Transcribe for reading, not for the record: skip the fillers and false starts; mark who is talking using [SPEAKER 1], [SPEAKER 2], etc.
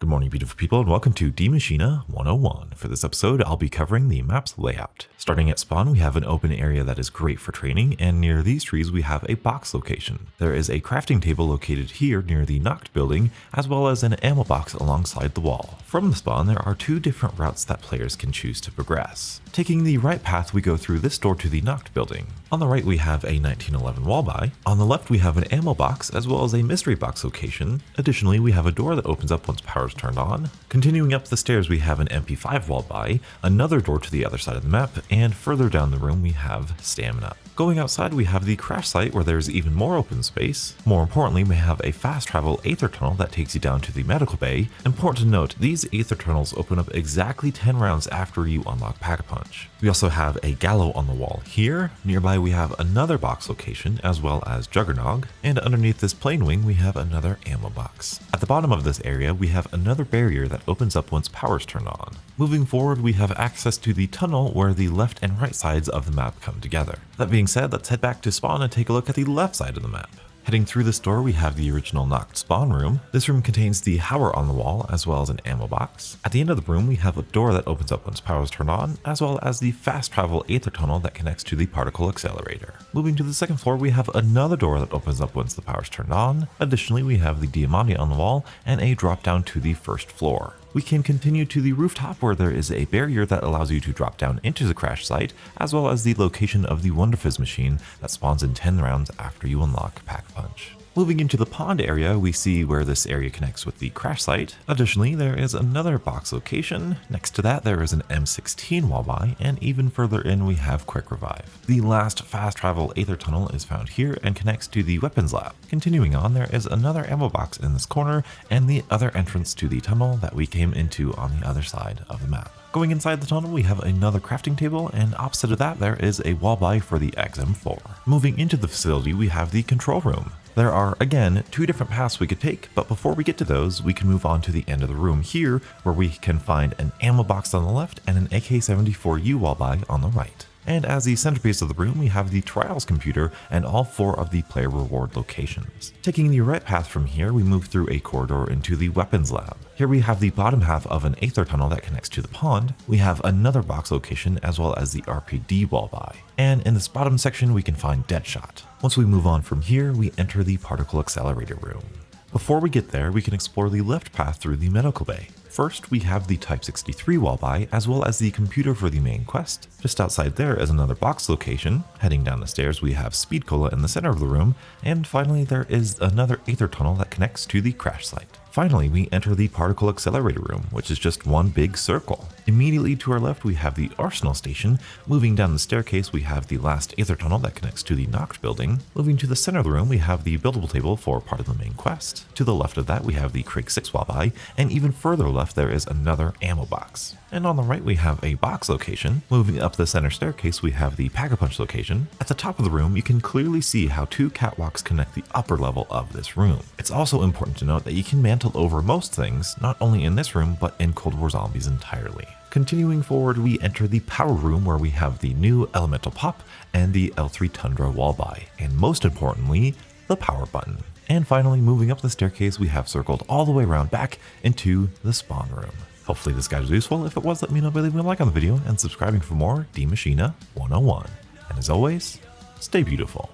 [SPEAKER 1] Good morning, beautiful people, and welcome to Die Maschine 101. For this episode, I'll be covering the map's layout. Starting at spawn, we have an open area that is great for training, and near these trees we have a box location. There is a crafting table located here near the Nacht building, as well as an ammo box alongside the wall. From the spawn, there are two different routes that players can choose to progress. Taking the right path, we go through this door to the Nacht building. On the right, we have a 1911 wall buy. On the left, we have an ammo box, as well as a mystery box location. Additionally, we have a door that opens up once power is turned on. Continuing up the stairs, we have an MP5 wall buy, another door to the other side of the map, and further down the room, we have stamina. Going outside, we have the crash site where there's even more open space. More importantly, we have a fast travel aether tunnel that takes you down to the medical bay. Important to note, these aether tunnels open up exactly 10 rounds after you unlock Pack-a-Punch. We also have a gallows on the wall here. Nearby, we have another box location, as well as Juggernog, and underneath this plane wing, we have another ammo box. At the bottom of this area, we have another barrier that opens up once power's turned on. Moving forward, we have access to the tunnel where the left and right sides of the map come together. That being said, let's head back to spawn and take a look at the left side of the map. Heading through this door, we have the original Nacht spawn room. This room contains the Howler on the wall, as well as an ammo box. At the end of the room, we have a door that opens up once power is turned on, as well as the fast travel aether tunnel that connects to the particle accelerator. Moving to the second floor, we have another door that opens up once the power is turned on. Additionally, we have the Die Maschine on the wall and a drop down to the first floor. We can continue to the rooftop where there is a barrier that allows you to drop down into the crash site, as well as the location of the Wonderfizz machine that spawns in 10 rounds after you unlock Pack-a-Punch. Moving into the pond area, we see where this area connects with the crash site. Additionally, there is another box location. Next to that, there is an M16 wall buy, and even further in, we have Quick Revive. The last fast travel aether tunnel is found here and connects to the weapons lab. Continuing on, there is another ammo box in this corner and the other entrance to the tunnel that we came into on the other side of the map. Going inside the tunnel, we have another crafting table, and opposite of that, there is a wall buy for the XM4. Moving into the facility, we have the control room. There are, again, two different paths we could take, but before we get to those, we can move on to the end of the room here, where we can find an ammo box on the left and an AK-74U wall buy on the right. And as the centerpiece of the room, we have the Trials computer and all 4 of the player reward locations. Taking the right path from here, we move through a corridor into the weapons lab. Here we have the bottom half of an aether tunnel that connects to the pond. We have another box location as well as the RPD wall buy. And in this bottom section, we can find Deadshot. Once we move on from here, we enter the particle accelerator room. Before we get there, we can explore the left path through the medical bay. First, we have the Type 63 wall buy, as well as the computer for the main quest. Just outside there is another box location. Heading down the stairs, we have Speed Cola in the center of the room. And finally, there is another aether tunnel that connects to the crash site. Finally, we enter the particle accelerator room, which is just one big circle. Immediately to our left, we have the arsenal station. Moving down the staircase, we have the last aether tunnel that connects to the Nacht building. Moving to the center of the room, we have the buildable table for part of the main quest. To the left of that, we have the Craig 6 wall buy, and even further left, there is another ammo box. And on the right, we have a box location. Moving up the center staircase, we have the Pack-a-Punch location. At the top of the room, you can clearly see how 2 catwalks connect the upper level of this room. It's also important to note that you can mantle over most things, not only in this room, but in Cold War Zombies entirely. Continuing forward, we enter the power room where we have the new elemental pop and the L3 Tundra wall buy, and most importantly, the power button. And finally, moving up the staircase, we have circled all the way around back into the spawn room. Hopefully this guide was useful. If it was, let me know by leaving a like on the video and subscribing for more Die Maschine 101. And as always, stay beautiful.